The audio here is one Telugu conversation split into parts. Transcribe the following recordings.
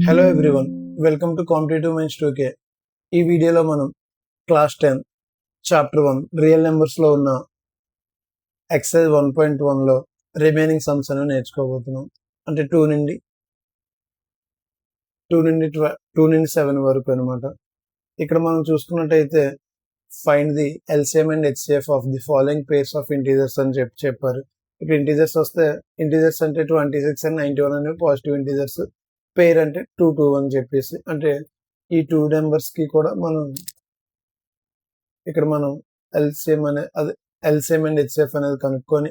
Hello everyone, welcome to competitive minds 2K. ఈ వీడియోలో మనం క్లాస్ 10 చాప్టర్ 1 రియల్ నెంబర్స్లో ఉన్న ఎక్సైజ్ 1.1లో రిమైనింగ్ సమ్స్ అనేవి నేర్చుకోబోతున్నాం. అంటే 2 నుండి 7 వరకు అనమాట. ఇక్కడ మనం చూసుకున్నట్టయితే find the LCM and HCF of the following pairs of integers అని చెప్పారు. ఇక్కడ ఇంటీజర్స్ వస్తే ఇంటీజర్స్ అంటే 26 అండ్ 91 అనేవి పాజిటివ్ ఇంటీజర్స్, పేర్ అంటే 2 2 అని చెప్పేసి, అంటే ఈ 2 నెంబర్స్కి కూడా మనం ఇక్కడ ఎల్సిఎం అండ్ హెచ్సిఎఫ్ అనేది కనుక్కొని,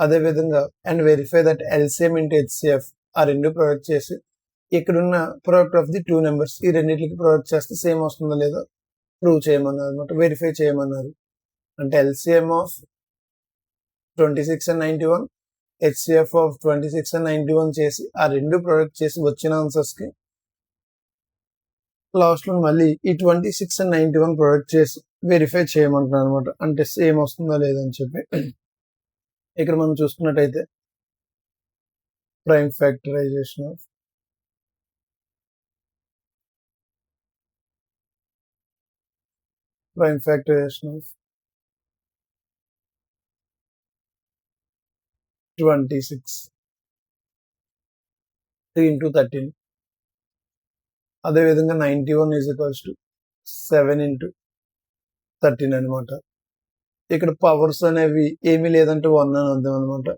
అదేవిధంగా and verify that LCM into HCF ఆ రెండు ప్రొడక్ట్ చేసి ఇక్కడున్న ప్రొడక్ట్ ఆఫ్ ది 2 నెంబర్స్ ఈ రెండింటికి ప్రొడక్ట్ చేస్తే సేమ్ వస్తుందో లేదో ప్రూవ్ చేయమన్నారు అనమాట, వెరిఫై చేయమన్నారు. అంటే LCM of 26 and 91, HCF of 26 and 91 చేసి ఆ రెండు ప్రొడక్ట్ చేసి వచ్చిన ఆన్సర్స్కి లాస్ట్లో మళ్ళీ ఈ 26 and 91 ప్రొడక్ట్ చేసి వెరిఫై చేయమంటున్నాను అనమాట, అంటే సేమ్ వస్తుందా లేదని చెప్పి. ఇక్కడ మనం చూసుకున్నట్టయితే ప్రైమ్ ఫ్యాక్టరైజేషన్ ఆఫ్ 26 3 into 13, అదేవిధంగా 91 ఈజ్ ఈక్వల్స్ టు 7 into 13 అనమాట. ఇక్కడ పవర్స్ అనేవి ఏమీ లేదంటే 1 అని అర్థం అనమాట.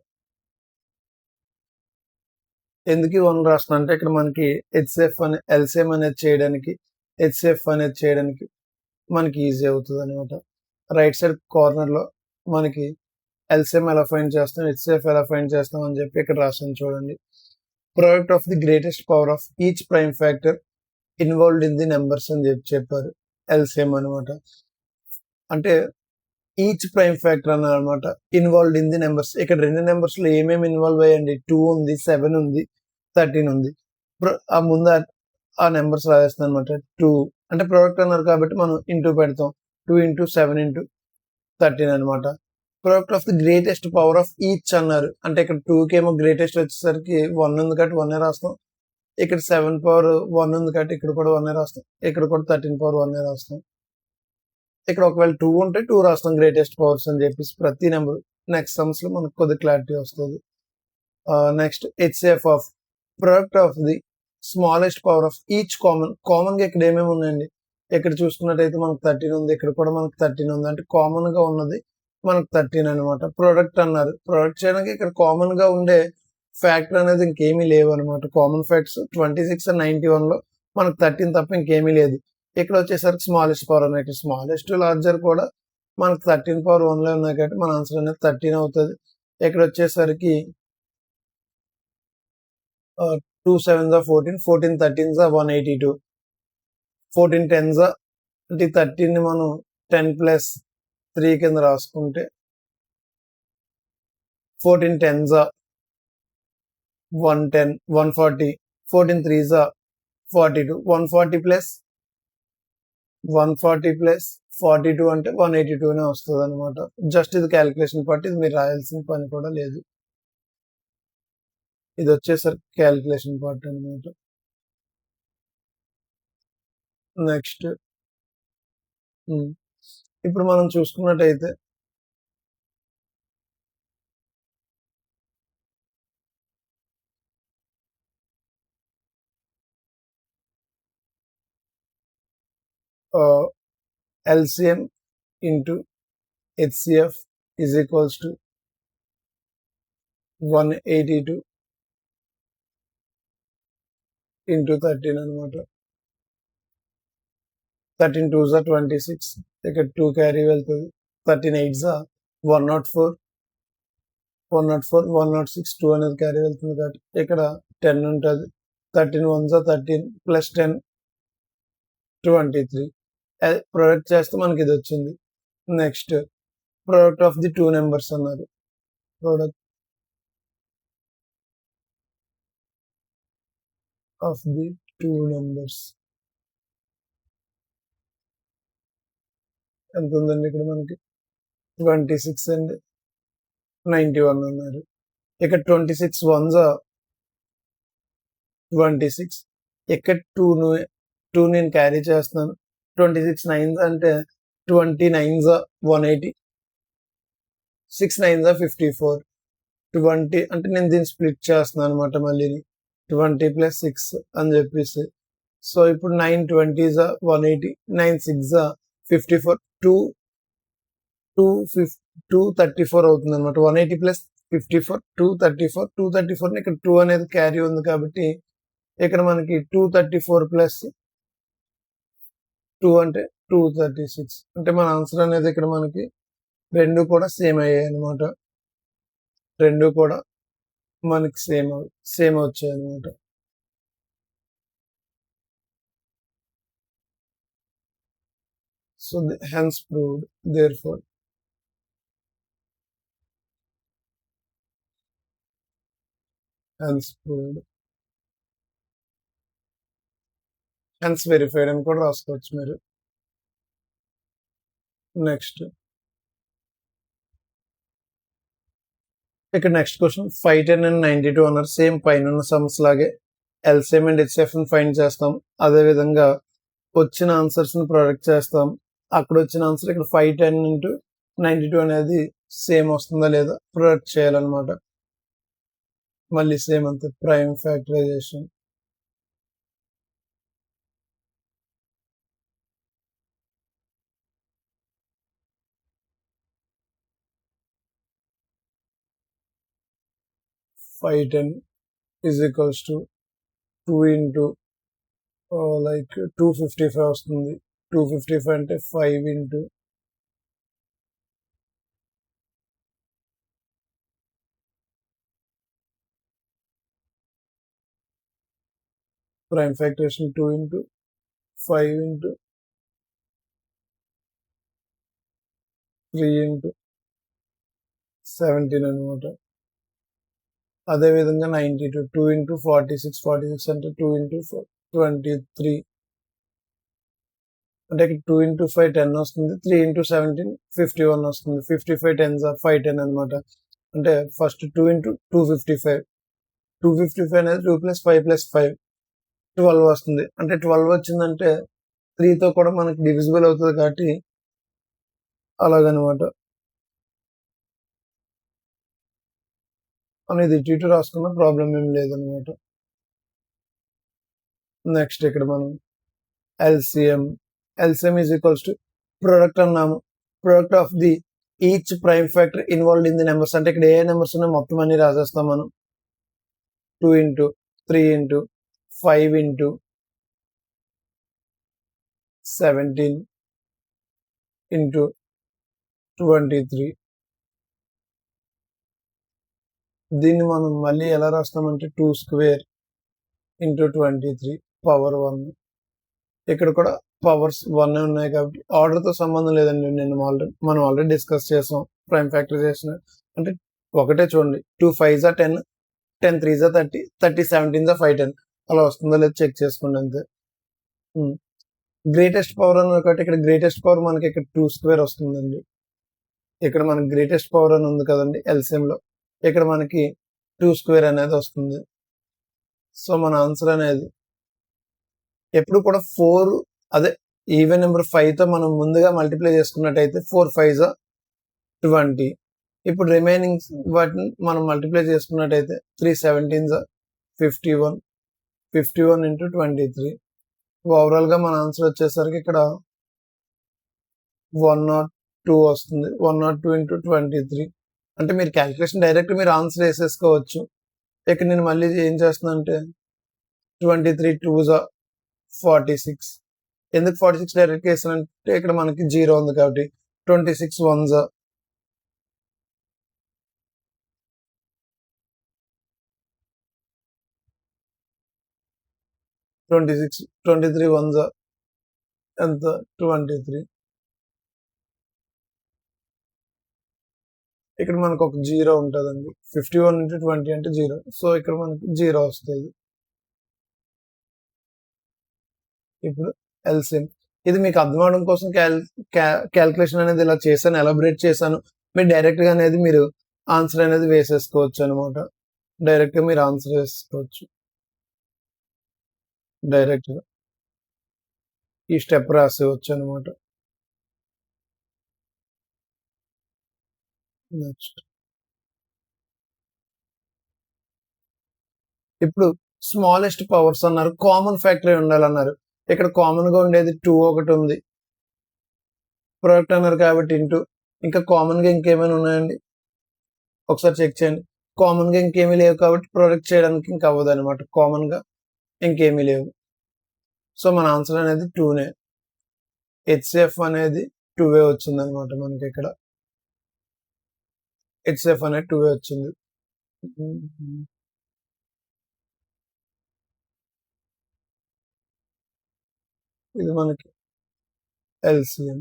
ఎందుకు 1 రాస్తున్నా అంటే ఇక్కడ మనకి హెచ్సిఎఫ్ అనే ఎల్సిఎం అనేది చేయడానికి, హెచ్సిఎఫ్ అనేది చేయడానికి మనకి ఈజీ అవుతుంది అనమాట. రైట్ సైడ్ కార్నర్లో మనకి ఎల్సిఎం ఎలా ఫైండ్ చేస్తాం, హెచ్సిఎఫ్ ఎలా ఫైండ్ చేస్తాం అని చెప్పి ఇక్కడ రాసాను చూడండి. Product of the greatest power of each prime factor involved in the numbers అని చెప్పారు, ఎల్సిఎం అనమాట. అంటే ఈచ్ ప్రైమ్ ఫ్యాక్టర్ అన్నమాట ఇన్వాల్వ్డ్ ఇన్ ది నెంబర్స్. ఇక్కడ రెండు నెంబర్స్లో ఏమేమి ఇన్వాల్వ్ అయ్యండి, 2 ఉంది, 7 ఉంది, 13 ఉంది. ఆ ముందు ఆ నెంబర్స్ రాస్తాను అనమాట. 2 అంటే ప్రోడక్ట్ అన్నారు కాబట్టి మనం ఇంటూ పెడతాం, 2 into 7 into 13 అనమాట. Product of the greatest power of each అన్నారు, అంటే ఇక్కడ 2కి ఏమో గ్రేటెస్ట్ వచ్చేసరికి 1 ఉంది కాబట్టి 1 రాస్తాం. ఇక్కడ 7 పవర్ 1 ఉంది కాబట్టి ఇక్కడ కూడా 1 రాస్తాం. ఇక్కడ కూడా 13 పవర్ 1 రాస్తాం. ఇక్కడ ఒకవేళ 2 ఉంటే 2 రాస్తాం గ్రేటెస్ట్ పవర్స్ అని చెప్పేసి ప్రతి నెంబర్. నెక్స్ట్ సమ్స్ లో మనకు కొద్ది క్లారిటీ వస్తుంది. Next HCF of product of the smallest power of each common గా ఇక్కడ ఏమేమి ఉన్నాయండి, ఇక్కడ చూసుకున్నట్టయితే మనకు 13 ఉంది, ఇక్కడ కూడా మనకు 13 ఉంది, అంటే కామన్ గా ఉన్నది మనకు 13 అనమాట. ప్రోడక్ట్ అన్నారు, ప్రొడక్ట్ చేయడానికి ఇక్కడ కామన్ గా ఉండే ఫ్యాక్టర్ అనేది ఇంకేమీ లేవు అనమాట. కామన్ ఫ్యాక్ట్స్ 26 and 91 లో మనకు 13 తప్ప ఇంకేమీ లేదు. ఇక్కడ వచ్చేసరికి స్మాలెస్ట్ పవర్ ఉన్నాయి, ఇక్కడ స్మాలెస్ట్ లార్జర్ కూడా మనకు 13 పవర్ 1 లో ఉన్నాయి కాబట్టి మన ఆన్సర్ అనేది 13 అవుతుంది. ఇక్కడ వచ్చేసరికి 2 7s 14, 14 13s 182, 14 10s అంటే 13 ని మనం 10 plus 3 కింద రాసుకుంటే 14 10s 110, 140, 14 3s 42, 140 plus 42 అంటే 182 వస్తుంది అనమాట. జస్ట్ ఇది క్యాలిక్యులేషన్ పార్ట్, ఇది మీరు రాయాల్సిన పని కూడా లేదు. ఇది వచ్చేసరికి క్యాలిక్యులేషన్ పార్ట్ అనమాట. నెక్స్ట్ ఇప్పుడు మనం చూసుకున్నట్టయితే LCM into HCF is equals to 182 into 13 అనమాట. 13 2s 26, ఇక్కడ 2 క్యారీ వెళ్తుంది. 13 8s 104, 106, 2 అనేది క్యారీ వెళ్తుంది కాబట్టి ఇక్కడ 10 ఉంటుంది. 13 1s 13 plus 10 23. ప్రొడక్ట్ చేస్తే మనకి ఇది వచ్చింది. Next product of the 2 numbers అన్నారు. ప్రొడక్ట్ ఆఫ్ ది 2 నెంబర్స్ ఎంత ఉందండి, ఇక్కడ మనకి 26 and 91 అన్నారు. ఇక్కడ 26 1s 26, ఇక్కడ 2 నేను క్యారీ చేస్తున్నాను. 26 9s అంటే 20 9s 180, 6 9s 54, 20 అంటే నేను దీన్ని స్ప్లిట్ చేస్తున్నాను అనమాట. మళ్ళీ 20 ప్లస్ 6 అని చెప్పేసి. సో ఇప్పుడు 9 20s 180, 9 6 54, 234 అవుతుంది అనమాట. 180 ప్లస్ 54 234, 234 ఇక్కడ 2 అనేది క్యారీ ఉంది కాబట్టి ఇక్కడ మనకి 234 ప్లస్ 2 అంటే 236. అంటే మన ఆన్సర్ అనేది ఇక్కడ మనకి రెండు కూడా సేమ్ అయ్యాయి అనమాట. రెండు కూడా మనకి సేమ్ వచ్చాయి అనమాట. So hence proved, therefore hence proved, hence verified అని కూడా రాసుకోవచ్చు మీరు. నెక్స్ట్ ఇక్కడ నెక్స్ట్ క్వశ్చన్ 510 and 92 అన్నారు. సేమ్ పైన ఉన్న సమ్స్ లాగే ఎల్సిఎం అండ్ హెచ్సిఎఫ్ ఫైండ్ చేస్తాం. అదే విధంగా వచ్చిన ఆన్సర్స్ ని ప్రొడక్ట్ చేస్తాం. అక్కడ వచ్చిన ఆన్సర్ ఇక్కడ 510 into 92 అనేది సేమ్ వస్తుందా లేదా ప్రొడక్ట్ చేయాలన్నమాట. మళ్ళీ సేమ్ అంతే, prime factorisation. Five 10 is equals to 2 into like 255 వస్తుంది. 255 అంటే 5 into prime factorization 2 into 5 into 3 into 17 అనమాట. అదేవిధంగా 92 2 into 46 అంటే 2 into 23 అంటే 2 into 5 10 వస్తుంది. 3 into 17 51 వస్తుంది. 55 10s 510 అనమాట. అంటే ఫస్ట్ 2 into 255 అనేది 2 plus 5 plus 5 12 వస్తుంది. అంటే 12 వచ్చిందంటే 3తో కూడా మనకి డివిజిబుల్ అవుతుంది కాబట్టి అలాగనమాట. అనేది ఇటు రాసుకున్న ప్రాబ్లం ఏం లేదనమాట. నెక్స్ట్ ఇక్కడ మనం LCM is equals to product అన్నాము. Product of the each prime factor involved in the numbers అంటే ఇక్కడ ఏ నెంబర్స్ ఉన్నాయి మొత్తం అన్ని రాసేస్తాం మనం. 2 into 3 into 5 into 17 into 23. దీన్ని మనం మళ్ళీ ఎలా రాస్తామంటే 2 square into 23 power 1. ఇక్కడ కూడా పవర్స్ 1 ఉన్నాయి కాబట్టి ఆర్డర్తో సంబంధం లేదండి. మనం ఆల్రెడీ డిస్కస్ చేసాం ప్రైమ్ ఫ్యాక్టరైజేషన్ అంటే ఒకటే చూడండి. 2 5s 10, 10 3s 30, 30 17s 510 అలా వస్తుందో లేదో చెక్ చేసుకోండి అంతే. గ్రేటెస్ట్ పవర్ అని ఒకటి ఇక్కడ గ్రేటెస్ట్ పవర్ మనకి ఇక్కడ 2 square వస్తుందండి. ఇక్కడ మనకి గ్రేటెస్ట్ పవర్ అని ఉంది కదండి ఎల్సిఎం లో, ఇక్కడ మనకి 2 square అనేది వస్తుంది. సో మన ఆన్సర్ అనేది ఎప్పుడు కూడా 4 అదే ఈవెన్ నెంబర్ 5తో మనం ముందుగా మల్టిప్లై చేసుకున్నట్టయితే 4 5s 20. ఇప్పుడు రిమైనింగ్ వాటిని మనం మల్టిప్లై చేసుకున్నట్టయితే 3 17s 51 into 23. ఓవరాల్ గా మన ఆన్సర్ వచ్చేసరికి ఇక్కడ 102 వస్తుంది. 102 into 23 అంటే మీరు క్యాలిక్యులేషన్ డైరెక్ట్ మీరు ఆన్సర్ వేసేసుకోవచ్చు. ఇక్కడ నేను మళ్ళీ ఏం చేస్తున్నా అంటే 23 2s 46. ఎందుకు 46 డైరెక్ట్ వేసానంటే ఇక్కడ మనకి 0 ఉంది కాబట్టి 26 1s 26 23 1s ఎంత 23. ఇక్కడ మనకు ఒక 0 ఉంటుందండి. 51 into 20 అంటే 0. సో ఇక్కడ మనకి 0 వస్తుంది. ఇప్పుడు ఎల్సిఎం ఇది మీకు అర్థం అవడం కోసం క్యాల్కులేషన్ అనేది ఇలా చేశాను, ఎలాబరేట్ చేశాను. మీరు డైరెక్ట్ గా అనేది మీరు ఆన్సర్ అనేది వేసేసుకోవచ్చు అనమాట. డైరెక్ట్ గా మీరు ఆన్సర్ వేసుకోవచ్చు. డైరెక్ట్‌గా ఈ స్టెప్ రాసేయొచ్చనమాట. నెక్స్ట్ ఇప్పుడు స్మాలెస్ట్ పవర్స్ అన్నారు. కామన్ ఫ్యాక్టర్ అయి ఉండాలన్నారు. ఇక్కడ కామన్‌గా ఉండేది 2 ఒకటుంది. ప్రొడక్ట్ అన్నారు కాబట్టి ఇంటూ ఇంకా కామన్‌గా ఇంకేమైనా ఉన్నాయండి? ఒకసారి చెక్ చేయండి. కామన్‌గా ఇంకేమీ లేవు కాబట్టి ప్రొడక్ట్ చేయడానికి ఇంక అవ్వదనమాట. కామన్‌గా ఇంకేమీ లేవు. సో, మన ఆన్సర్ అనేది 2నే. హెచ్‌సిఎఫ్ అనేది 2 వచ్చిందనమాట మనకిక్కడ. హెచ్‌సిఎఫ్ అనేది 2 వచ్చింది. ఇది మనకి LCM.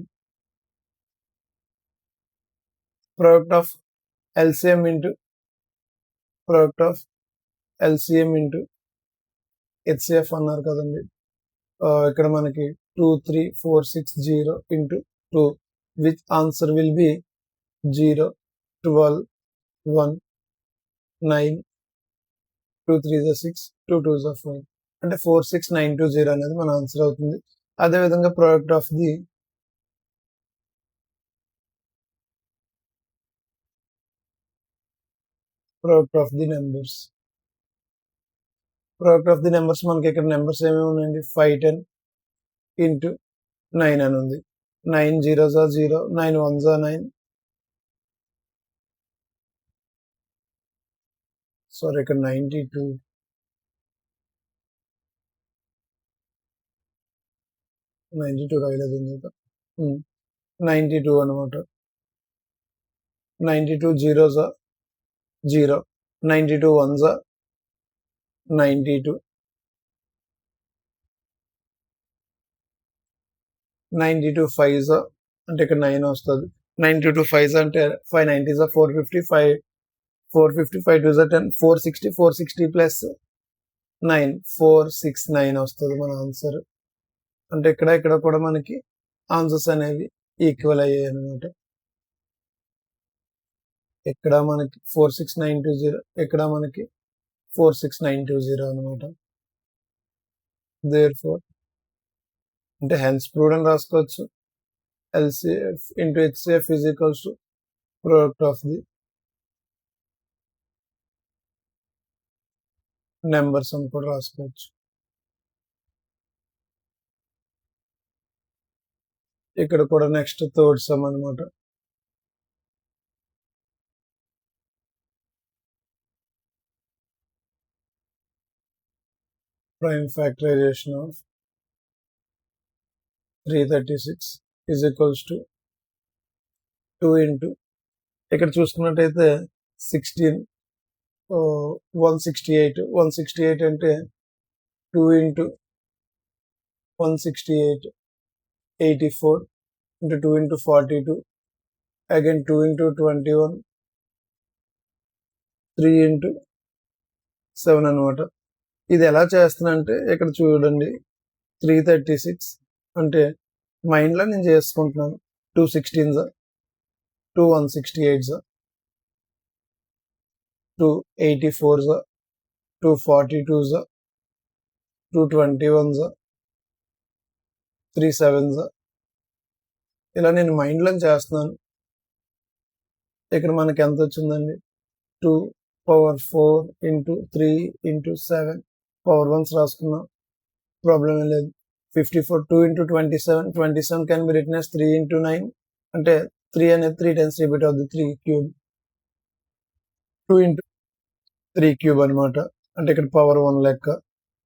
Product of LCM into product of LCM into HCF అన్నారు కదండీ! ఇక్కడ మనకి 2, 3, 4, 6, 0 into 2 which answer will be 0, 12, 1, 9, 2 3 6, 2 2 4 అంటే 46920 అనేది మన ఆన్సర్ అవుతుంది. అదేవిధంగా product of the numbers. Product of the numbers మనకి ఇక్కడ నెంబర్స్ ఏమేమి ఉన్నాయండి? 5, 10 ఇంటూ 9 అని ఉంది. 9 zeros are 0, 9 ones are 9. Sorry ఇక్కడ 92 రాయలేదు ఇందులో. 92 అనమాట. 92 zeros are 0, 92 ones are 92, 92 fives are అంటే ఇక్కడ 9 వస్తది. 92 fives అంటే 5 90s are 450, 5 2s are 10, 460 plus 9 469 వస్తది మన ఆన్సర్. అంటే ఇక్కడ కూడా మనకి ఆన్సర్స్ అనేవి ఈక్వల్ అయ్యాయి అన్నమాట. ఇక్కడ మనకి 46920, ఇక్కడ మనకి 46920 అన్నమాట. దేర్‌ఫోర్ అంటే హెన్స్ ప్రూవ్డ్ అని రాసుకోవచ్చు. LCM into HCF is equals to product of the numbers అని కూడా రాసుకోవచ్చు. ఇక్కడ కూడా నెక్స్ట్ థర్డ్ సమ్ అన్నమాట. Prime factorization of 336 is equals to 2 into ఇక్కడ చూసుకున్నట్టయితే 16 168 అంటే 2 into 168 84 into 2 into 42 again 2 into 21 3 into 7 అనమాట. ఇది ఎలా చేస్తానంటే ఇక్కడ చూడండి 336 అంటే మైండ్లో నేను చేసుకుంటున్నాను. 2 16s 2 168s 2 84s 2 42s 2 21s 3 7s ఇలా నేను మైండ్లో చేస్తున్నాను. ఇక్కడ మనకి ఎంత వచ్చిందండి? 2 power 4 into 3 into 7 power 1s రాసుకున్నాం. ప్రాబ్లం ఏం లేదు. 54 2 into 27 can be written as 3 into 9 అంటే 3 అనేది 3 times రిపీట్ అవుతుంది. 3 cube 2 into 3 cube అనమాట. అంటే ఇక్కడ పవర్ 1 లెక్క.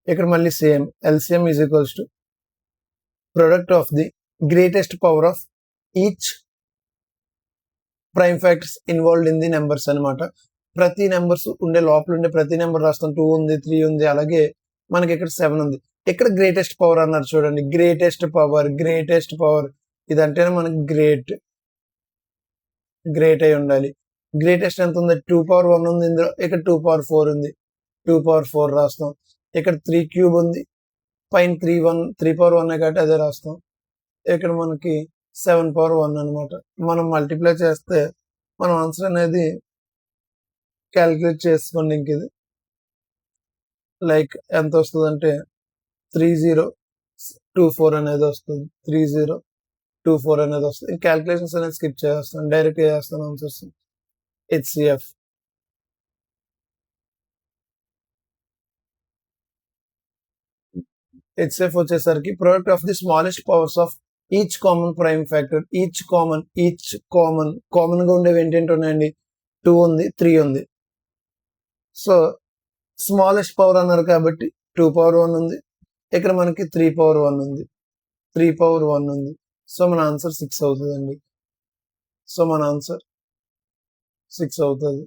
ఇక్కడ మళ్ళీ same LCM is equals to product of the greatest power of each prime factors involved in the numbers అనమాట. ప్రతి నెంబర్స్ ఉండే లోపల ఉండే ప్రతి నెంబర్ రాస్తాం. 2 ఉంది, 3 ఉంది, అలాగే మనకి ఇక్కడ 7 ఉంది. ఇక్కడ గ్రేటెస్ట్ పవర్ అన్నారు చూడండి. గ్రేటెస్ట్ పవర్ ఇదంటేనే మనకి గ్రేట్ అయి ఉండాలి. గ్రేటెస్ట్ ఎంత ఉంది? 2 power 1 ఉంది ఇందులో. ఇక్కడ 2 power 4 ఉంది. 2 power 4 రాస్తాం. ఇక్కడ 3 cube ఉంది. పైన 3 power 1 కాబట్టి అదే రాస్తాం. ఇక్కడ మనకి 7 power 1 అనమాట. మనం మల్టిప్లై చేస్తే మన ఆన్సర్ అనేది క్యాలిక్యులేట్ చేసుకోండి. ఇంక ఇది లైక్ ఎంత వస్తుందంటే 3024 అనేది వస్తుంది. 3024 అనేది వస్తుంది. క్యాలిక్యులేషన్స్ అనేది స్కిప్ చేస్తాను, డైరెక్ట్ చేస్తాను ఆన్సర్స్. హెచ్సిఎఫ్ వచ్చేసరికి product of the smallest powers of each common prime factor. Each common గా ఉండేవి ఏంటంటే ఉన్నాయండి, 2 ఉంది, 3 ఉంది. సో స్మాలెస్ట్ పవర్ అన్నారు కాబట్టి 2 పవర్ 1 ఉంది. ఇక్కడ మనకి 3 పవర్ 1 ఉంది, 3 పవర్ 1 ఉంది. సో మన ఆన్సర్ 6 అవుతుందండి. సో మన ఆన్సర్ 6 అవుతుంది.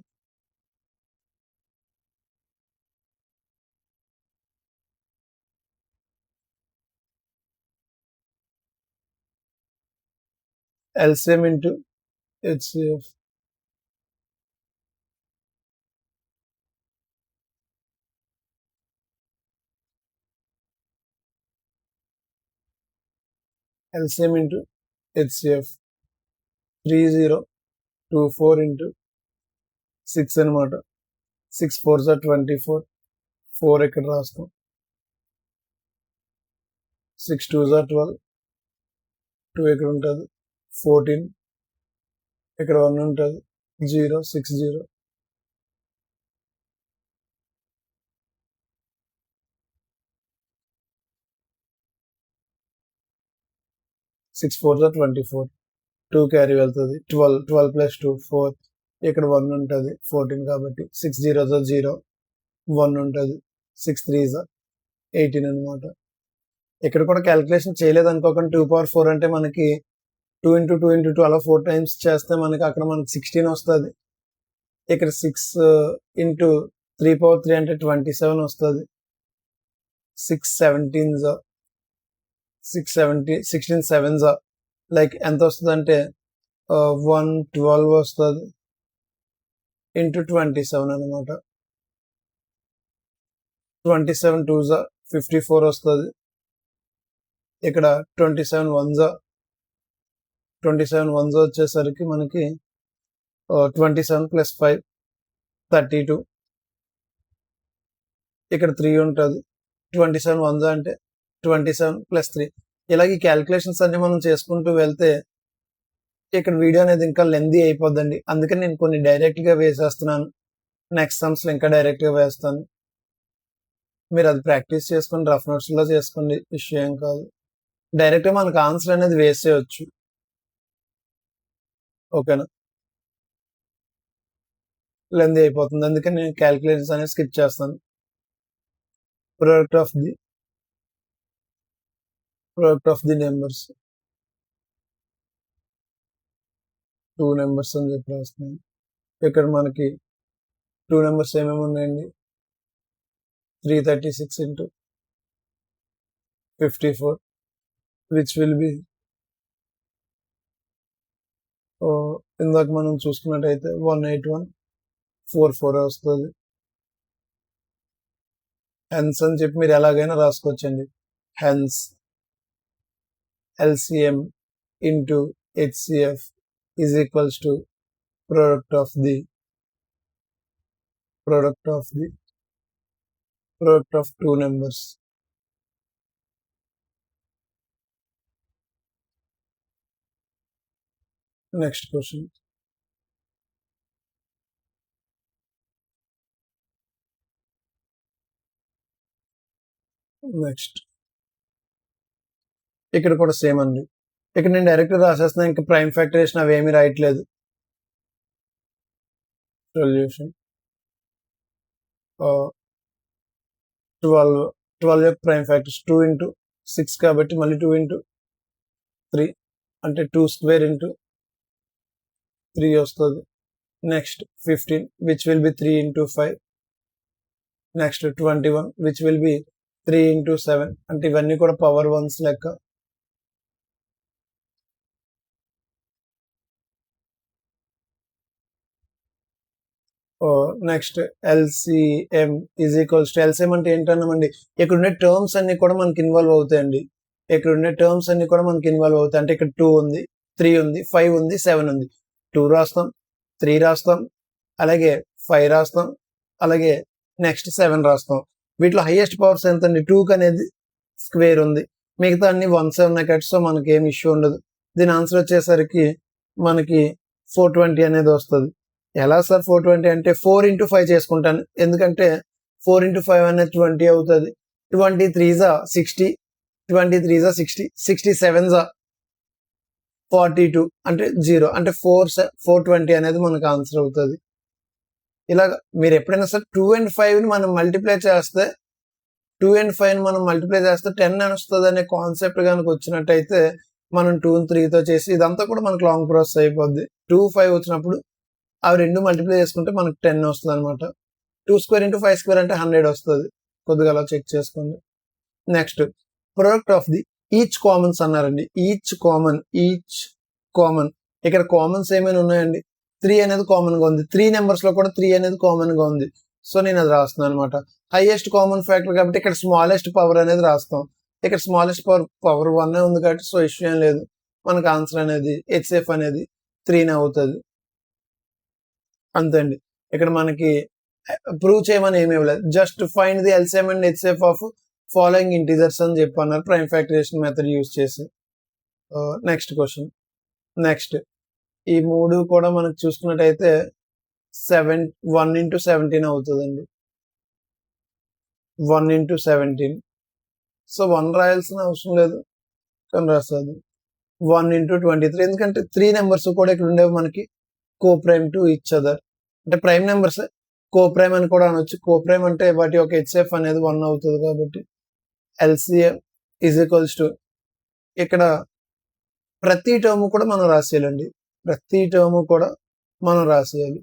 LCM into HCF. LCM into HCF 3024 into 6 అనమాట. 6 4s are 24, 4 ఇక్కడ రాస్తాం. 6 2s are 12, 2 ఇక్కడ ఉంటుంది, 14 ఇక్కడ 1 ఉంటుంది, 0 6 0. సిక్స్ 4s are 24, 2 క్యారీ వెళ్తుంది, 12 ప్లస్ 2 4, ఇక్కడ 1 ఉంటుంది, 14 కాబట్టి 6 0s are 0, 1 ఉంటుంది, 6 3s are 18 అనమాట. ఇక్కడ కూడా క్యాలిక్యులేషన్ చేయలేదు అనుకోకుండా 2 పవర్ 4 అంటే మనకి 2 into 2 into 2 అలా 4 టైమ్స్ చేస్తే మనకి అక్కడ మనకి 16 వస్తుంది. ఇక్కడ 6 into 3 పవర్ 3 అంటే 27 వస్తుంది. 6 17s 16 7s లైక్ ఎంత వస్తుంది అంటే 112 వస్తుంది ఇంటూ 27 అనమాట. 27 2s 54 వస్తుంది. ఇక్కడ 27 1s వచ్చేసరికి మనకి 27 ప్లస్ 5 32. ఇక్కడ 3 ఉంటుంది. 27 1s అంటే 27 ప్లస్ 3. ఇలాగ ఈ క్యాలిక్యులేషన్స్ అన్ని మనం చేసుకుంటూ వెళ్తే ఇక్కడ వీడియో అనేది ఇంకా లెందీ అయిపోద్దండి. అందుకని నేను కొన్ని డైరెక్ట్గా వేసేస్తున్నాను. నెక్స్ట్ సమ్స్లో ఇంకా డైరెక్ట్గా వేస్తాను. మీరు అది ప్రాక్టీస్ చేసుకుని రఫ్ నోట్స్లో చేసుకోండి, ఇష్యూ ఏం కాదు. డైరెక్ట్గా మనకు ఆన్సర్ అనేది వేసేయచ్చు. ఓకేనా, లెందీ అయిపోతుంది, అందుకని నేను క్యాలిక్యులేషన్స్ అనేది స్కిప్ చేస్తాను. Product of the numbers 2 numbers అని చెప్పి రాస్తున్నాను. ఇక్కడ మనకి 2 నెంబర్స్ ఏమేమి ఉన్నాయండి, 336 into 54 విచ్ విల్ బి ఇందాక మనం చూసుకున్నట్టయితే 18144 వస్తుంది. హెన్స్ అని చెప్పి మీరు ఎలాగైనా రాసుకోవచ్చండి. Hence LCM into HCF is equals to product of 2 numbers. Next question. Next ఇక్కడ కూడా సేమ్ అండి. ఇక్కడ నేను డైరెక్ట్ రాసేస్తున్నా, ఇంకా ప్రైమ్ ఫ్యాక్టరేషన్ అవి ఏమీ రాయట్లేదు. సొల్యూషన్ 12 యొక్క ప్రైమ్ ఫ్యాక్టర్స్ 2 into 6 కాబట్టి మళ్ళీ 2 into 3 అంటే 2 square into 3 వస్తుంది. Next 15 which will be 3 into 5. Next 21 which will be 3 into 7 అంటే ఇవన్నీ కూడా పవర్ 1s లెక్క. Next LCM is equals to, LCM అంటే ఏంటన్నామండి, ఇక్కడ ఉండే టర్మ్స్ అన్ని కూడా మనకి ఇన్వాల్వ్ అవుతాయండి. ఇక్కడ ఉండే టర్మ్స్ అన్ని కూడా మనకి ఇన్వాల్వ్ అవుతాయి. అంటే ఇక్కడ 2 ఉంది, 3 ఉంది, 5 ఉంది, 7 ఉంది. 2 రాస్తాం, 3 రాస్తాం, అలాగే 5 రాస్తాం, అలాగే నెక్స్ట్ 7 రాస్తాం. వీటిలో హైయెస్ట్ పవర్స్ ఎంత అండి, 2 అనేది స్క్వేర్ ఉంది, మిగతా అన్ని వన్సే ఉన్నాయి కాబట్టి సో మనకి ఏం ఇష్యూ ఉండదు. దీని ఆన్సర్ వచ్చేసరికి మనకి 420 అనేది వస్తుంది. ఎలా సార్ 420 అంటే 4 into 5 చేసుకుంటాను, ఎందుకంటే 4 into 5 అనేది 20 అవుతుంది. 23 60, 23 60, 67 42 అంటే 0 అంటే 420 అనేది మనకు ఆన్సర్ అవుతుంది. ఇలాగ మీరు ఎప్పుడైనా సరే 2 and 5ని మనం మల్టిప్లై చేస్తే 2 and 5ని మనం మల్టిప్లై చేస్తే 10 అని వస్తుంది అనే కాన్సెప్ట్ కనుక వచ్చినట్టయితే మనం 2 and 3తో చేసి ఇదంతా కూడా మనకు లాంగ్ ప్రాసెస్ అయిపోద్ది. 2, 5 వచ్చినప్పుడు అవి రెండు మల్టిప్లై చేసుకుంటే మనకు 10 వస్తుంది అనమాట. 2 square into 5 square అంటే 100 వస్తుంది. కొద్దిగా అలా చెక్ చేసుకోండి. Next product of the each Commons అన్నారండి. ఈచ్ కామన్ ఇక్కడ కామన్స్ ఏమైనా ఉన్నాయండి? 3 అనేది కామన్ గా ఉంది. 3 నెంబర్స్ లో కూడా 3 అనేది కామన్ గా ఉంది. సో నేను అది రాస్తున్నాను అనమాట. హైయెస్ట్ కామన్ ఫ్యాక్టర్ కాబట్టి ఇక్కడ స్మాలెస్ట్ పవర్ అనేది రాస్తాం. ఇక్కడ స్మాలెస్ట్ పవర్ 1 ఉంది కాబట్టి సో ఇష్యూ ఏం లేదు. మనకు ఆన్సర్ అనేది హెచ్ఎఫ్ అనేది 3 అవుతుంది. అంతే అండి. ఇక్కడ మనకి ప్రూవ్ చేయమని ఏమీ లేదు. Just find the LCM and HF of following integers అని చెప్పన్నారు ప్రైమ్ ఫ్యాక్టరైజేషన్ మెథడ్ యూజ్ చేసి. Next question. నెక్స్ట్ ఈ మూడు కూడా మనకు చూసుకున్నట్టయితే 1 into 17 అవుతుందండి. 1 into 17. సో 1 రాయాల్సిన అవసరం లేదు కానీ రాస్తుంది. 1 into 23 ఎందుకంటే 3 నెంబర్స్ కూడా ఇక్కడ ఉండేవి మనకి కో ప్రైమ్ టు ఈచ్ అదర్, అంటే ప్రైమ్ నెంబర్స్ కో ప్రైమ్ అని కూడా అనొచ్చు. కో ప్రైమ్ అంటే వాటి యొక్క హెచ్ఎఫ్ అనేది 1 అవుతుంది కాబట్టి ఎల్సిఎం ఈజ్ ఈక్వల్స్ టు ఇక్కడ ప్రతి టర్మ్ కూడా మనం రాసేయాలండి. ప్రతి టర్మ్ కూడా మనం రాసేయాలి.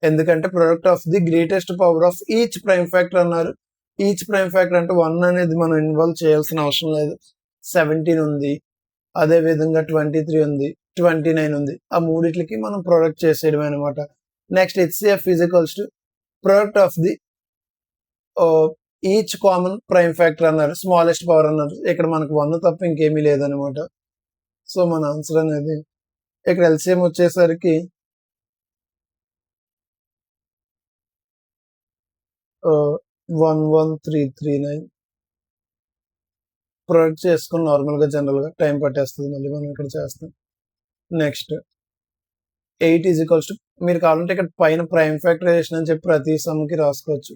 ఎందుకంటే product of the greatest power of each prime factor అన్నారు. ఈచ్ ప్రైమ్ ఫ్యాక్టర్ అంటే 1 అనేది మనం ఇన్వాల్వ్ చేయాల్సిన అవసరం లేదు. 17 ఉంది, అదే విధంగా 23 ఉంది, 29 ఉంది. ఆ మూడిట్లకి మనం ప్రొడక్ట్ చేసేయడం అనమాట. Next HCF is equals to product of the each common prime factor అన్నారు, స్మాలెస్ట్ పవర్ అన్నారు. ఇక్కడ మనకు 1 తప్ప ఇంకేమీ లేదనమాట. సో మన ఆన్సర్ అనేది ఇక్కడ ఎల్సిఎం వచ్చేసరికి 11339. ప్రొడక్ట్ చేసుకుని నార్మల్గా జనరల్గా టైం పట్టేస్తుంది, మళ్ళీ మనం ఇక్కడ చేస్తాం. నెక్స్ట్ 8 ఈజ్ ఈక్వల్స్ టు మీరు కావాలంటే ఇక్కడ పైన ప్రైమ్ ఫ్యాక్టరైజేషన్ అని చెప్పి ప్రతి సమ్కి రాసుకోవచ్చు.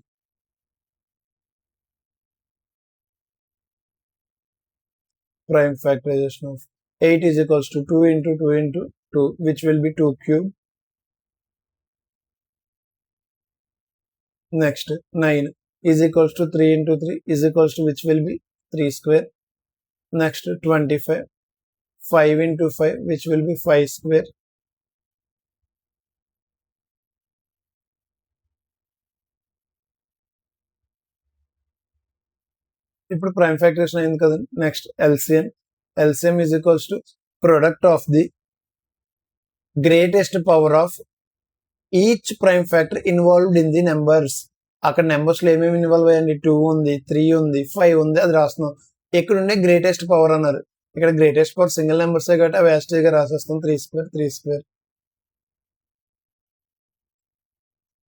Prime factorization of 8 is equals to 2 into 2 into 2 which will be 2 cube. Next 9 is equals to 3 into 3 is equals to which will be 3 square. Next 25 5 into 5 which will be 5 square. ఇప్పుడు ప్రైమ్ ఫ్యాక్టరైజేషన్ అయింది కదా. Next LCM is equals to product of the greatest power of each prime factor involved in the numbers. అక్కడ నెంబర్స్ లో ఏమేమి ఇన్వాల్వ్ అయ్యండి? 2 ఉంది, 3 ఉంది, 5 ఉంది, అది రాస్తున్నాం. ఇక్కడ ఉండే గ్రేటెస్ట్ పవర్ అన్నారు. ఇక్కడ గ్రేటెస్ట్ పవర్ సింగిల్ నెంబర్సే కాబట్టి అవి వేస్టేజ్ గా రాసేస్తాం. 3 square 3 square.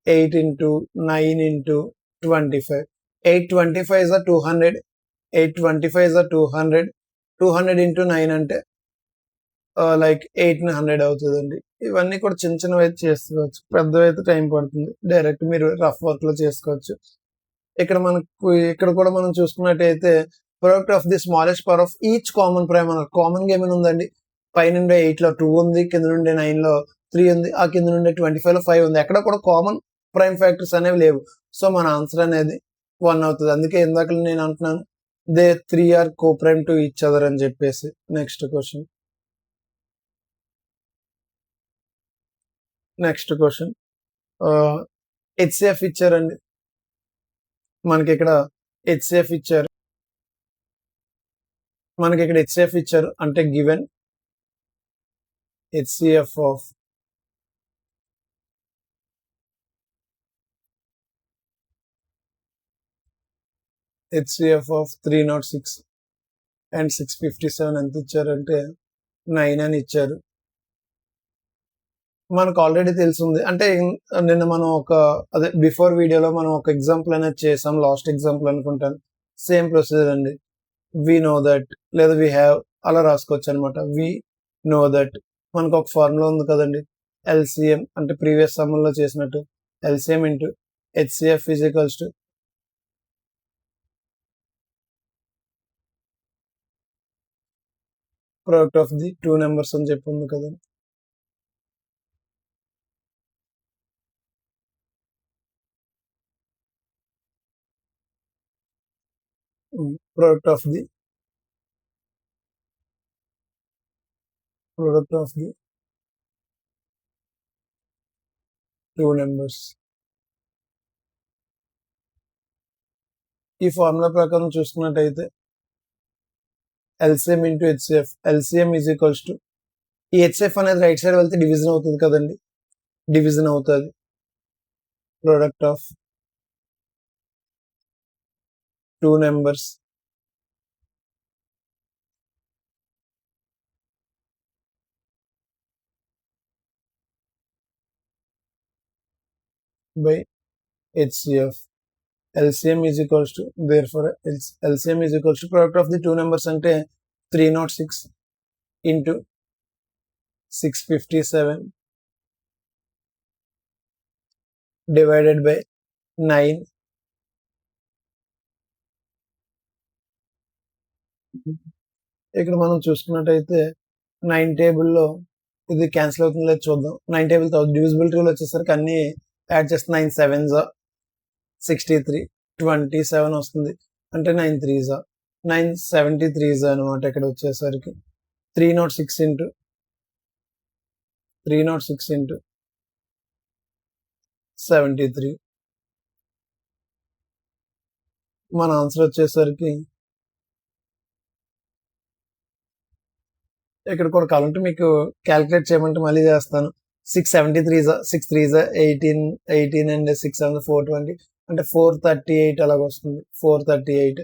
8 into 9 into 25. 825 is a 200. 825 is a 200. 200 into 9 అంటే లైక్ 800 అవుతుందండి. ఇవన్నీ కూడా చిన్న చిన్నవి అయితే చేసుకోవచ్చు, పెద్దవి అయితే టైం పడుతుంది. డైరెక్ట్ మీరు రఫ్ వర్క్ లో చేసుకోవచ్చు. ఇక్కడ కూడా మనం చూసుకున్నట్టయితే product of the smallest power of each common prime అన్నారు. కామన్ గా ఏమైనా ఉందండి? పైనుండే 8 లో 2 ఉంది, కింద నుండి 9 లో 3 ఉంది, ఆ కింద నుండి 25 లో 5 ఉంది. ఎక్కడ కూడా కామన్ ప్రైమ్ ఫ్యాక్టర్స్ అనేవి లేవు. సో మన ఆన్సర్ అనేది 1 అవుతుంది. అందుకే ఇందాక నేను అంటున్నాను they 3 are coprime to each other అని చెప్పేసి. Next question. హెచ్సిఎఫ్ ఇచ్చారండి మనకి. ఇక్కడ హెచ్సిఎఫ్ ఇచ్చారు మనకి. ఇక్కడ హెచ్సిఎఫ్ ఇచ్చారు అంటే given HCF of HCF of 306 and 657 ఎంత ఇచ్చారంటే 9 అని ఇచ్చారు. మనకు ఆల్రెడీ తెలిసింది. అంటే నిన్న మనం బిఫోర్ వీడియోలో మనం ఒక ఎగ్జాంపుల్ అనేది చేసాం, లాస్ట్ ఎగ్జాంపుల్ అనుకుంటాను. సేమ్ ప్రొసీజర్ అండి. వి నో దట్ లేదా వి హ్యావ్ అలా రాసుకోవచ్చు అనమాట. వి నో దట్ మనకు ఒక ఫార్ములా ఉంది కదండి, ఎల్సిఎం అంటే ప్రీవియస్ సమ్మర్లో చేసినట్టు LCM into HCF is equals to product of the two numbers అని చెప్పి ఉంది కదండి. Product of the two numbers. ఈ ఫార్ములా ప్రకారం చూసుకున్నట్టయితే LCM into HCF, LCM is equals to ఈ హెచ్సిఎఫ్ అనేది రైట్ సైడ్ వెళ్తే డివిజన్ అవుతుంది కదండి, డివిజన్ అవుతుంది product of two numbers by HCF. LCM is equals to, therefore LCM is equals to product of the two numbers అంటే 306 into 657 divided by 9. ఇక్కడ మనం చూసుకున్నట్టయితే 9 టేబుల్లో ఇది క్యాన్సిల్ అవుతుంది లేదు చూద్దాం. 9 టేబుల్ తర్వాత డివిజిబిలిటీ రూల్ వచ్చేసరికి అన్ని యాడ్ చేస్తే 9 7s 63, 27 వస్తుంది అంటే 9 3s 973s అనమాట. ఇక్కడ వచ్చేసరికి 306 into 73. మన ఆన్సర్ వచ్చేసరికి ఇక్కడ కూడా కావాలంటే మీకు క్యాలిక్యులేట్ చేయమంటే మళ్ళీ చేస్తాను. 673s 6 3s 18 అండ్ 6 7 420 అంటే 438 అలాగ వస్తుంది. 438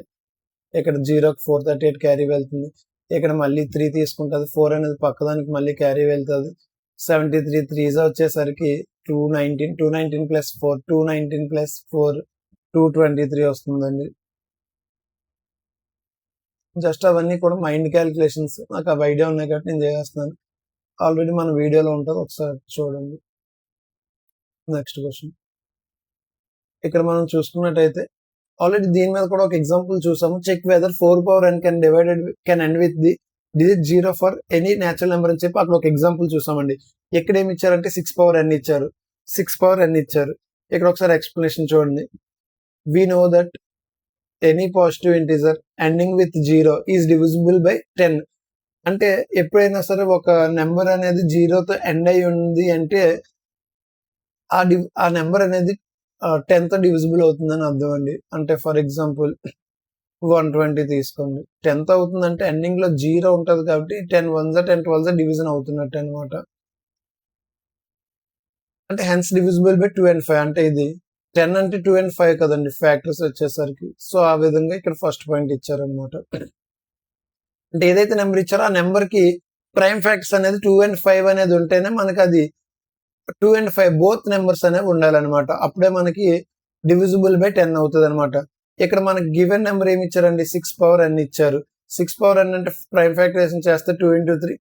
ఇక్కడ 0కి 438 క్యారీ వెళ్తుంది. ఇక్కడ మళ్ళీ 3 తీసుకుంటుంది, 4 అనేది పక్కదానికి మళ్ళీ క్యారీ వెళ్తుంది. 73 3s వచ్చేసరికి 219 ప్లస్ 4 219 ప్లస్ 4 223 వస్తుందండి. జస్ట్ అవన్నీ కూడా మైండ్ క్యాలిక్యులేషన్స్, నాకు అవి ఐడియా ఉన్నాయి కాబట్టి నేను చేస్తున్నాను. ఆల్రెడీ మన వీడియోలో ఉంటుంది, ఒకసారి చూడండి. నెక్స్ట్ క్వశ్చన్ ఇక్కడ మనం చూసుకున్నట్టయితే ఆల్రెడీ దీని మీద కూడా ఒక ఎగ్జాంపుల్ చూసాము. Check whether 4 power n can end with the digit 0 for any natural number అని చెప్పి అక్కడ ఒక ఎగ్జాంపుల్ చూసామండి. ఇక్కడ ఏమి ఇచ్చారంటే 6 power n ఇచ్చారు, 6 power n ఇచ్చారు. ఇక్కడ ఒకసారి ఎక్స్ప్లెనేషన్ చూడండి. We know that any positive integer ending with 0 is divisible by 10. అంటే ఎప్పుడైనా సరే ఒక నెంబర్ అనేది 0తో ఎండ్ అయి ఉంది అంటే ఆ నెంబర్ అనేది 10తో డివిజిబుల్ అవుతుందని అర్థం అండి. అంటే ఫర్ ఎగ్జాంపుల్ 120 తీసుకోండి, 10తో అవుతుందంటే ఎండింగ్ లో 0 ఉంటుంది కాబట్టి 10 1s 10 12s డివిజన్ అవుతున్నట్టు అనమాట. అంటే హెన్స్ డివిజిబుల్ బై 2 and 5. అంటే ఇది 10 అంటే 2 and 5 కదండి ఫ్యాక్టర్స్ వచ్చేసరికి. సో ఆ విధంగా ఇక్కడ ఫస్ట్ పాయింట్ ఇచ్చారనమాట. అంటే ఏదైతే నెంబర్ ఇచ్చారో ఆ నెంబర్ కి ప్రైమ్ ఫ్యాక్టర్స్ అనేది 2 and 5 అనేది ఉంటేనే మనకి అది 2 and 5 బోత్ నెంబర్స్ అనేవి ఉండాలన్నమాట. అప్పుడే మనకి డివిజిబుల్ బై 10 అవుతుంది అనమాట. ఇక్కడ మనకి గివెన్ నెంబర్ ఏమి ఇచ్చారండి, 6 power n ఇచ్చారు. 6 power n అంటే ప్రైమ్ ఫ్యాక్టరేషన్ చేస్తే 2 into 3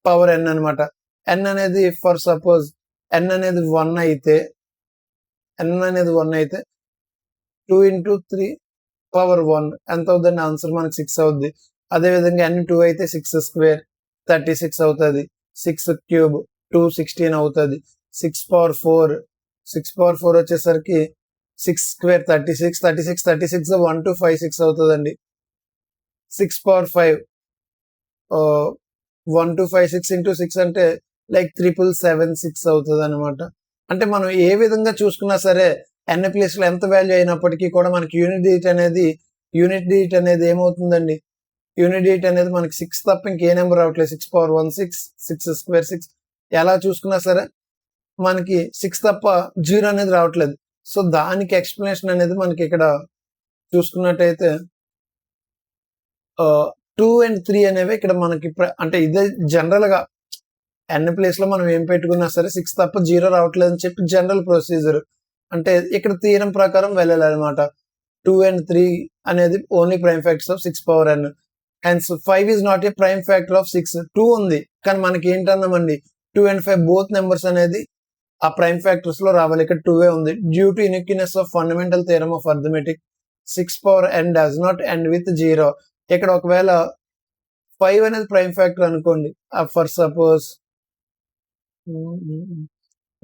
power n అనమాట. n అనేది ఫర్ సపోజ్ n అనేది 1 అయితే 2 into 3 power 1 ఎంత అవుతుందండి, ఆన్సర్ మనకి 6 అవుద్ది. అదేవిధంగా n 2 అయితే 6 square 36 అవుతుంది. 6 cube 216 అవుతుంది. 6 power 4 వచ్చేసరికి 6 square 36 1256 అవుతుందండి. 6 power 5 1256 into 6 అంటే లైక్ 777 అవుతుంది అనమాట. అంటే మనం ఏ విధంగా చూసుకున్నా సరే n ప్లేస్ లో ఎంత వాల్యూ అయినప్పటికీ కూడా మనకి యూనిట్ డిజిట్ అనేది ఏమవుతుందండి, యూనిట్ డిజిట్ అనేది మనకి 6 తప్ప ఇంకే నెంబర్ రావట్లేదు. 6 power 1 6 square 6 ఎలా చూసుకున్నా సరే మనకి 6 తప్ప 0 అనేది రావట్లేదు. సో దానికి ఎక్స్ప్లెనేషన్ అనేది మనకి ఇక్కడ చూసుకున్నట్టయితే 2 and 3 అనేవి ఇక్కడ మనకి అంటే ఇదే జనరల్ గా n ప్లేస్ లో మనం ఏం పెట్టుకున్నా సరే 6 తప్ప 0 రావట్లేదు అని చెప్పి జనరల్ ప్రొసీజర్. అంటే ఇక్కడ థియరం ప్రకారం వెళ్ళాలన్నమాట. 2 and 3 అనేది only prime factors of 6 power n. Hence 5 is not a prime factor of 6. 2 ఉంది కానీ మనకి ఏంటన్నామండి 2 and 5 బోత్ నెంబర్స్ అనేది ఆ ప్రైమ్ ఫ్యాక్టర్స్ లో రావాలి. ఇక్కడ 2 ఉంది. Due to uniqueness of fundamental theorem of arithmetic 6 power n does not end with 0. ఇక్కడ ఒకవేళ 5 అనేది ప్రైమ్ ఫ్యాక్టర్ అనుకోండి, ఫర్ సపోజ్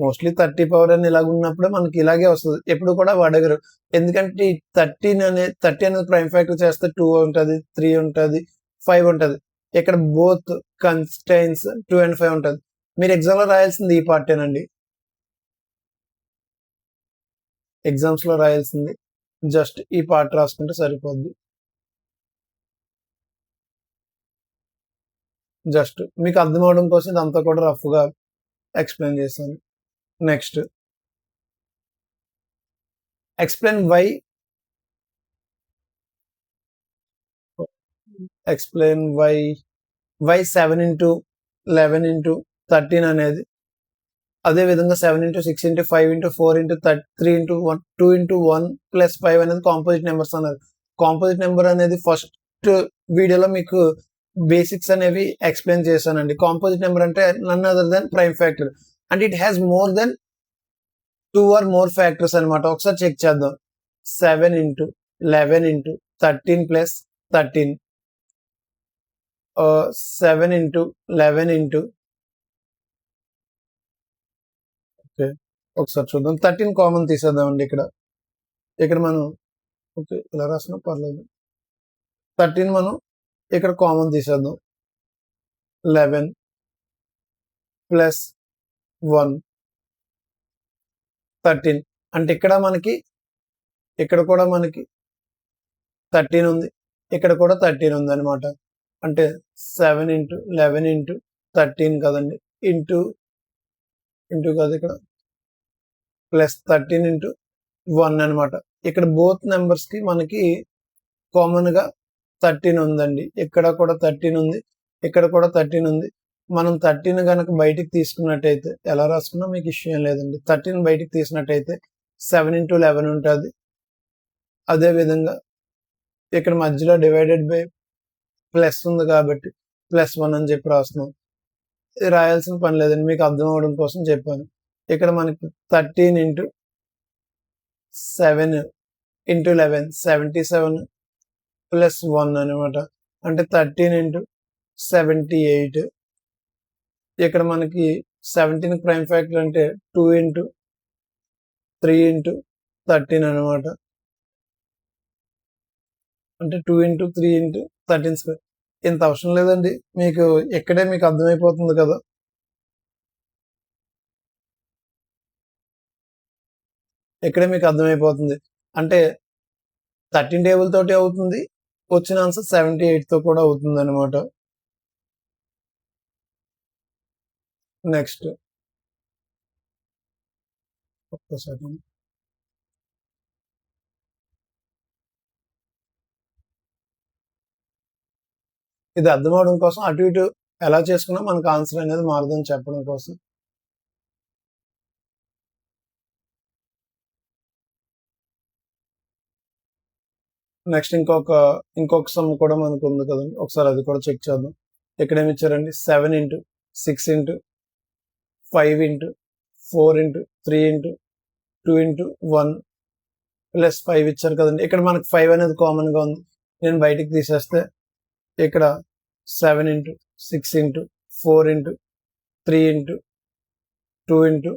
మోస్ట్లీ 30 పవర్ అని ఇలాగ ఉన్నప్పుడు మనకి ఇలాగే వస్తుంది. ఎప్పుడు కూడా అడగరు, ఎందుకంటే 30 అనేది ప్రైమ్ ఫ్యాక్టర్ చేస్తే 2 ఉంటుంది, 3 ఉంటుంది, 5 ఉంటుంది. ఇక్కడ బోత్ కన్స్టైన్స్ 2 and 5 ఉంటుంది. మీరు ఎగ్జామ్ లో రాయాల్సింది ఈ పార్టేనండి. ఎగ్జామ్స్ లో రాయాల్సింది జస్ట్ ఈ పార్ట్ రాసుకుంటే సరిపోద్ది. జస్ట్ మీకు అర్థం అవడం కోసం ఇదంతా కూడా రఫ్ గా ఎక్స్ప్లెయిన్ చేశాను. Next explain why 7 into 11 into 13 అనేది, అదే విధంగా 7 into 6 into 5 into 4 into 3 into 1 2 into 1 plus 5 అనేది కాంపోజిట్ నెంబర్స్ అన్నారు. కాంపోజిట్ నెంబర్ అనేది ఫస్ట్ వీడియోలో మీకు బేసిక్స్ అనేవి ఎక్స్ప్లెయిన్ చేశానండి. కాంపోజిట్ నెంబర్ అంటే none other than prime factor and it has more than 2 or more factors అనమాట. ఒకసారి చెక్ చేద్దాం. 7 into 11 into 13 plus 13, 7 into 11 into okay ఒకసారి చూద్దాం. 13 కామన్ తీసేద్దామండి. ఇక్కడ మనం ఓకే ఇలా రాసినా పర్లేదు. 13 మనం ఇక్కడ కామన్ తీసేద్దాం. 11 ప్లస్ 1 13 అంటే ఇక్కడ కూడా మనకి 13 ఉంది, ఇక్కడ కూడా 13 ఉంది అనమాట. అంటే 7 into 11 into 13 కదండి, ఇంటూ కాదు ఇక్కడ ప్లస్ 13 into 1 అనమాట. ఇక్కడ బోత్ నెంబర్స్ కి మనకి కామన్ గా 13 ఉందండి. ఇక్కడ కూడా 13 ఉంది, ఇక్కడ కూడా 13 ఉంది. మనం 13 కనుక బయటికి తీసుకున్నట్టయితే ఎలా రాసుకున్నా మీకు ఇష్యూ ఏం లేదండి. 13 బయటికి తీసినట్టయితే 7 into 11 ఉంటుంది. అదే విధంగా ఇక్కడ మధ్యలో డివైడెడ్ బై ప్లస్ ఉంది కాబట్టి +1 అని చెప్పి రాస్తున్నాం. ఇది రాయాల్సిన పని లేదండి, మీకు అర్థం అవడం కోసం చెప్పాను. ఇక్కడ మనకి 13 into 7 into 11 77 plus 1 అనమాట. అంటే 13 into 78. ఇక్కడ మనకి 17 ప్రైమ్ ఫ్యాక్టర్ అంటే 2 into 3 into 13 అనమాట. అంటే 2 into 3 into 13 స్క్వేర్. ఇంత అవసరం లేదండి, మీకు ఇక్కడే మీకు అర్థమైపోతుంది కదా. ఇక్కడే మీకు అర్థమైపోతుంది అంటే 13 టేబుల్ తోటి అవుతుంది, వచ్చిన ఆన్సర్ 78 తో కూడా అవుతుంది అనమాట. నెక్స్ట్ ఒక్కసారి ఇది అర్థం అవడం కోసం అటు ఇటు ఎలా చేసుకున్నా మనకు ఆన్సర్ అనేది మారదని చెప్పడం కోసం. నెక్స్ట్ ఇంకొక సమ్ కూడా మనకు ఉంది కదండి, ఒకసారి అది కూడా చెక్ చేద్దాం. ఇక్కడ ఏమి ఇచ్చారండి, 7 into 6 into 5 into 4 into 3 into 2 into 1 plus 5 ఇచ్చారు కదండి. ఇక్కడ మనకు 5 అనేది కామన్ గా ఉంది, నేను బయటికి తీసేస్తే ఇక్కడ 7 into 6 into 4 into 3 into 2 into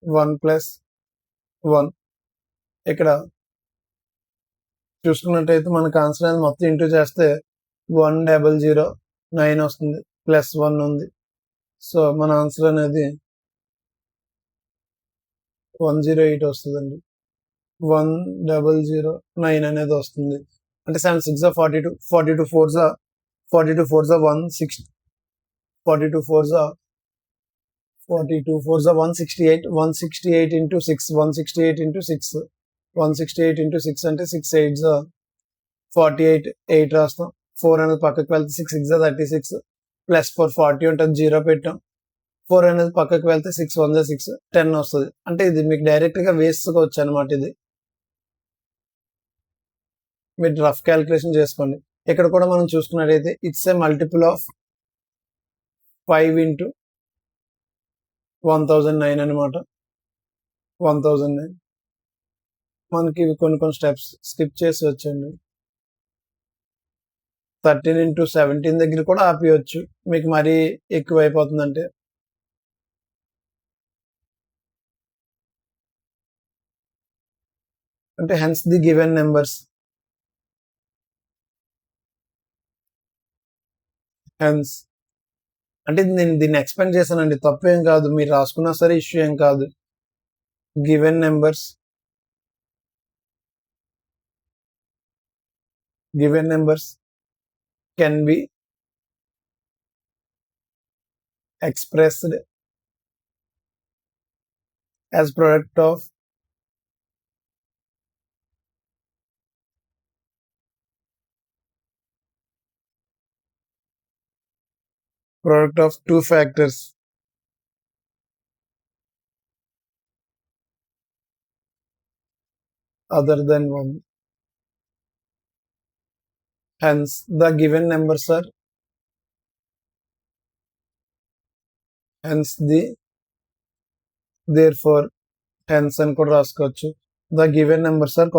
1 plus 1. ఇక్కడ చూసుకున్నట్టయితే మనకు ఆన్సర్ అనేది మొత్తం ఇంటూ చేస్తే 1009 వస్తుంది, +1 ఉంది. సో మన ఆన్సర్ అనేది 108 వస్తుందండి. 1009 అనేది వస్తుంది. అంటే 7 6 42, 42 4 160, 42 4 168, 168 into 6, 168 into 6, 168 into 6 అంటే 6 8 48, 8 రాస్తాం. 4 అనేది పక్కకి వెళ్తే 6 6 36 +4 40 ఉంటుంది, 0 పెట్టాం. 4 అనేది పక్కకి వెళ్తే 6 1 6 10 వస్తుంది. అంటే ఇది మీకు డైరెక్ట్ గా వేస్ట్ గా వచ్చు అనమాట. ఇది మీరు రఫ్ క్యాలిక్యులేషన్ చేసుకోండి. ఇక్కడ కూడా మనం చూసుకున్నట్టయితే it's a multiple of 5 into 1009 అనమాట. 1009 మనకి కొన్ని స్టెప్స్ స్కిప్ చేసి వచ్చండి. 13 into 17 దగ్గర కూడా ఆపేయచ్చు, మీకు మరీ ఎక్కువ అయిపోతుందంటే. అంటే hence the given numbers, hence అంటే నేను దీన్ని ఎక్స్పెండ్ చేశానండి, తప్పేం కాదు, మీరు రాసుకున్నా సరే ఇష్యూ ఏం కాదు. Given numbers can be expressed as product of two factors other than one. Hence the given numbers are therefore hence అని కూడా రాసుకోవచ్చు. The given numbers are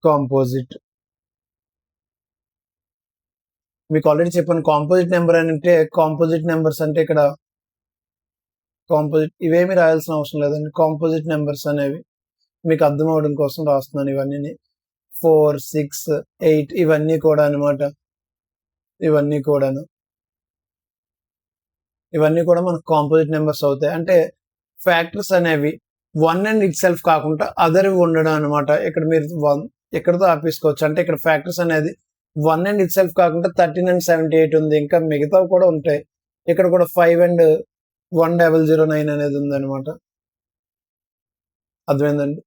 composite. మీకు ఆల్రెడీ చెప్పాను కాంపోజిట్ నెంబర్ అని అంటే, కాంపోజిట్ నెంబర్స్ అంటే ఇక్కడ కాంపోజిట్ ఇవేమి రాయాల్సిన అవసరం లేదండి. కాంపోజిట్ నెంబర్స్ అనేవి మీకు అర్థం అవడం కోసం రాస్తున్నాను ఇవన్నీ. 4, 6, 8 ఇవన్నీ కూడా అనమాట. ఇవన్నీ కూడా మనకు కాంపోజిట్ నెంబర్స్ అవుతాయి. అంటే ఫ్యాక్టర్స్ అనేవి వన్ అండ్ ఇట్ సెల్ఫ్ కాకుండా అదర్ ఉండడం అనమాట. ఇక్కడ మీరు ఎక్కడతో ఆపేసుకోవచ్చు. అంటే ఇక్కడ ఫ్యాక్టర్స్ అనేది వన్ అండ్ ఇట్ సెల్ఫ్ కాకుండా 13 and 78 ఉంది, ఇంకా మిగతావి కూడా ఉంటాయి. ఇక్కడ కూడా 5 and 1009 అనేది ఉంది అనమాట. అర్థమైందండి?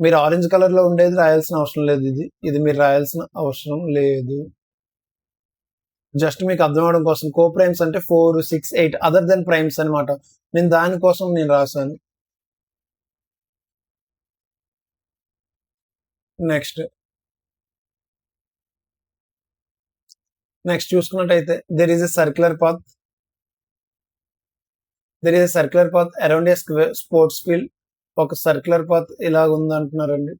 మీరు ఆరెంజ్ కలర్ లో ఉండేది రాయాల్సిన అవసరం లేదు. ఇది మీరు రాయాల్సిన అవసరం లేదు. జస్ట్ మీకు అర్థం అవడం కోసం. కో ప్రైమ్స్ అంటే 4, 6, 8 అదర్ దెన్ ప్రైమ్స్ అనమాట. నేను దానికోసం నేను రాశాను. నెక్స్ట్ చూసుకున్నట్టయితే there is a circular path around a sports field. ఒక సర్క్యులర్ పాత్ ఇలాగ ఉందంటున్నారండి.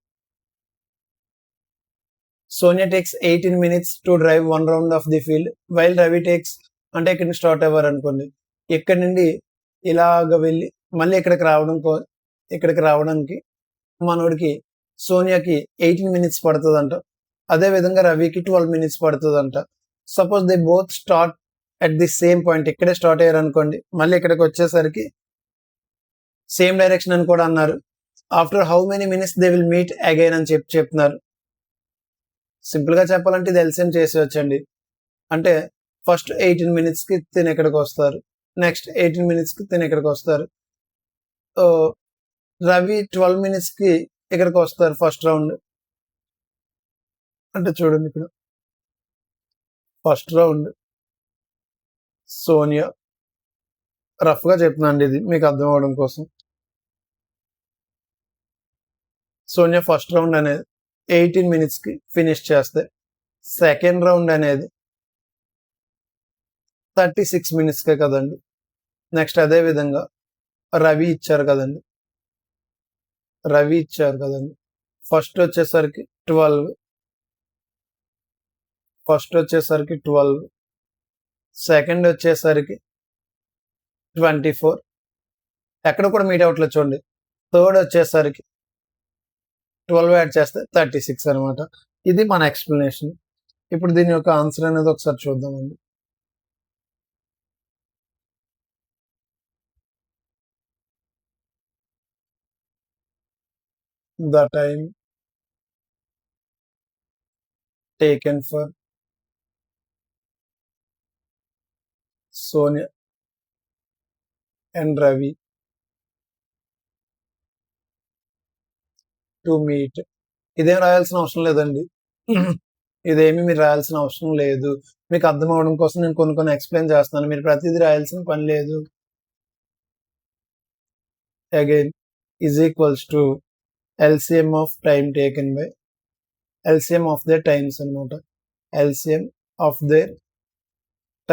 Sonia takes 18 minutes to drive one round of the field while Ravi takes, అంటే ఇక్కడ నుంచి స్టార్ట్ అవ్వారు అనుకోండి, ఇక్కడ నుండి ఇలాగ వెళ్ళి మళ్ళీ ఇక్కడికి రావడానికి మనోడికి సోనియాకి 18 minutes పడుతుందంట. అదే విధంగా రవికి 12 minutes పడుతుందంట. Suppose they both start at the same point, ఇక్కడే స్టార్ట్ అయ్యారు అనుకోండి, మళ్ళీ ఇక్కడికి వచ్చేసరికి సేమ్ డైరెక్షన్ అని కూడా అన్నారు. After how many minutes they will meet again అని చెప్తున్నారు. సింపుల్ గా చెప్పాలంటే ఇది ఎల్సిఎం చేసేవచ్చండి. అంటే ఫస్ట్ 18 minutes కి తిని ఇక్కడికి వస్తారు, నెక్స్ట్ 18 minutes కి తిని ఇక్కడికి వస్తారు. రవి 12 minutes కి ఇక్కడికి వస్తారు ఫస్ట్ రౌండ్. అంటే చూడండి ఇక్కడ ఫస్ట్ రౌండ్ సోనియా, రఫ్ గా చెప్తున్నాండి ఇది మీకు అర్థం అవడం కోసం. సోనియా ఫస్ట్ రౌండ్ అనేది 18 minutes కి ఫినిష్ చేస్తే, సెకండ్ రౌండ్ అనేది 36 minutes కే కదండి. నెక్స్ట్ అదే విధంగా రవి ఇచ్చారు కదండి, ఫస్ట్ వచ్చేసరికి 12, సెకండ్ వచ్చేసరికి 24, ఎక్కడ కూడా మీట్ అవ్వట్లేదు చూడండి. థర్డ్ వచ్చేసరికి 12 యాడ్ చేస్తే 36 అనమాట. ఇది మన ఎక్స్ప్లెనేషన్. ఇప్పుడు దీని యొక్క ఆన్సర్ అనేది ఒకసారి చూద్దామండి. The time taken for Sonia and Ravi to meet. ఇదేం రాయాల్సిన అవసరం లేదండి. ఇదేమి మీరు రాయాల్సిన అవసరం లేదు. మీకు అర్థం అవడం కోసం నేను కొన్ని ఎక్స్ప్లెయిన్ చేస్తున్నాను. మీరు ప్రతిదీ రాయాల్సిన పని లేదు. again is equals to LCM of time taken by LCM of their times అనమాట. LCM of their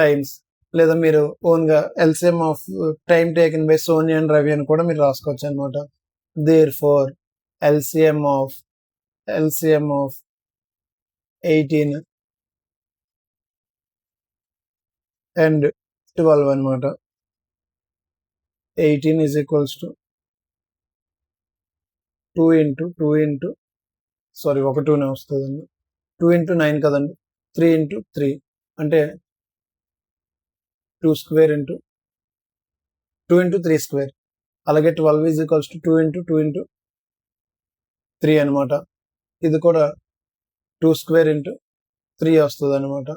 times లేదా మీరు ఓన్గా LCM of time taken by Sonia and Ravi అని కూడా మీరు రాసుకోవచ్చు అనమాట. Therefore LCM of 18 and 12 అనమాట. 18 is equals to 2 into sorry ఒక 2నే వస్తుందండి. 2 into 9 కదండి. 3 into 3 అంటే 2 square into 2 into 3 square. అలాగే 12 is equals to 2 into 2 into 3 అనమాట. ఇది కూడా 2 square into 3 వస్తుంది అనమాట.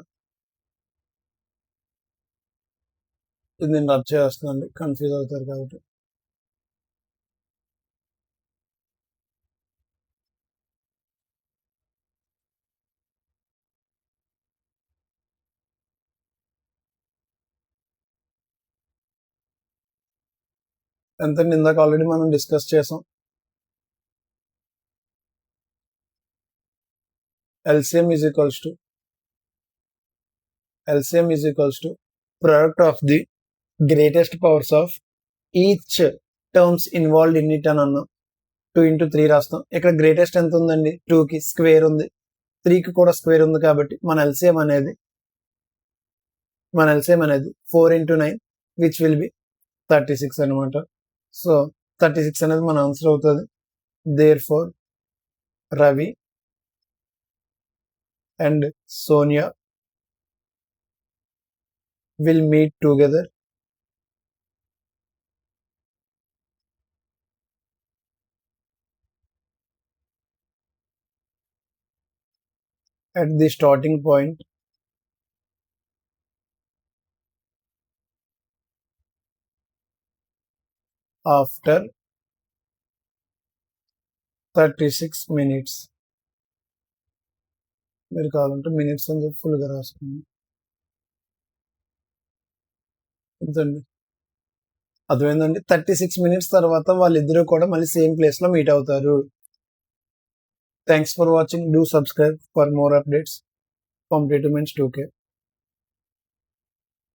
ఇది నేను రబ్ చేస్తానండి, కన్ఫ్యూజ్ అవుతారు కాబట్టి. ఎంతండి, ఇందాక ఆల్రెడీ మనం డిస్కస్ చేసాం. LCM is equals to product of the greatest powers of each terms involved in it అని అన్నాం. 2 into 3 రాస్తాం. ఇక్కడ గ్రేటెస్ట్ ఎంత ఉందండి? 2కి స్క్వేర్ ఉంది, 3కి కూడా స్క్వేర్ ఉంది కాబట్టి మన LCM అనేది 4 into 9 విచ్ విల్ బి 36 అనమాట. సో 36 అనేది మన ఆన్సర్ అవుతుంది. Therefore Ravi and Sonia will meet together at the starting point after 36 minutes. మీరు కావాలంటే మినిట్స్ అని చెప్పి ఫుల్గా రాసుకోండి. ఎంతండి, అర్థమైందండి? 36 minutes తర్వాత వాళ్ళిద్దరూ కూడా మళ్ళీ సేమ్ ప్లేస్లో మీట్ అవుతారు. Thanks for watching. Do subscribe for more updates. Competitive minds 2K.